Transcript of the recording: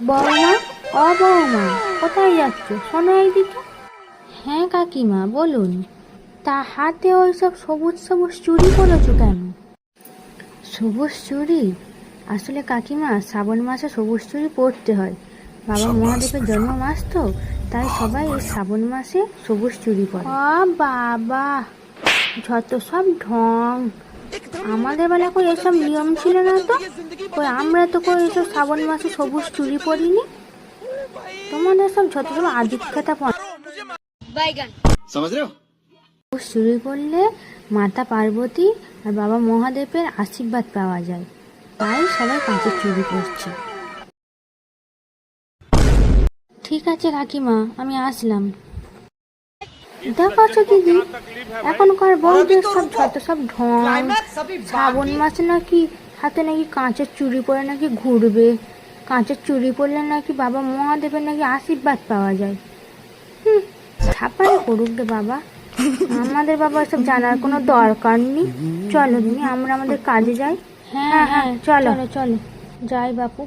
বৌমা, ও বৌমা, কোথায় যাচ্ছ? শোনো এইদিকে। হ্যাঁ কাকিমা, বলুন। তা হাতে ওই সব সবুজ সবুজ চুড়ি পরেছো কেন? সবুজ চুড়ি? আসলে কাকিমা, শ্রাবণ মাসে সবুজ চুড়ি পরতে হয়। বাবা মহাদেবের জন্ম মাস তো, তাই সবাই এই শ্রাবণ মাসে সবুজ চুড়ি পরে। বাবা, যত সব ঢং! আমাদের বেলা কই এসব নিয়ম ছিল না তো। কই আমরা তো কই এসব শ্রাবণ মাসে সবুজ চুড়ি পরিনি। তোমাদের সব যত সব আদিক্ষেতা সবুজ চুড়ি পরলে মাতা পার্বতী আর বাবা মহাদেবের আশীর্বাদ পাওয়া যায়, তাই সবাই কাঁচের চুড়ি পরছে। ঠিক আছে কাকিমা, আমি আসলাম। দেখাচ্ছ দিদি, এখনকার বউদের সব যত সব ঢং! শ্রাবণ মাসে নাকি হাতে নাকি কাঁচের চুড়ি পরে নাকি ঘুরবে, কাঁচের চুড়ি পরলে নাকি বাবা মহাদেবের নাকি আশীর্বাদ পাওয়া যায়। ছাপাই করুক রে বাবা, আমাদের বাবা সব জানার কোনো দরকার নেই। চলো দিদি, আমরা আমাদের কাজে যাই। হ্যাঁ হ্যাঁ, চলো চলো, যাই বাপু।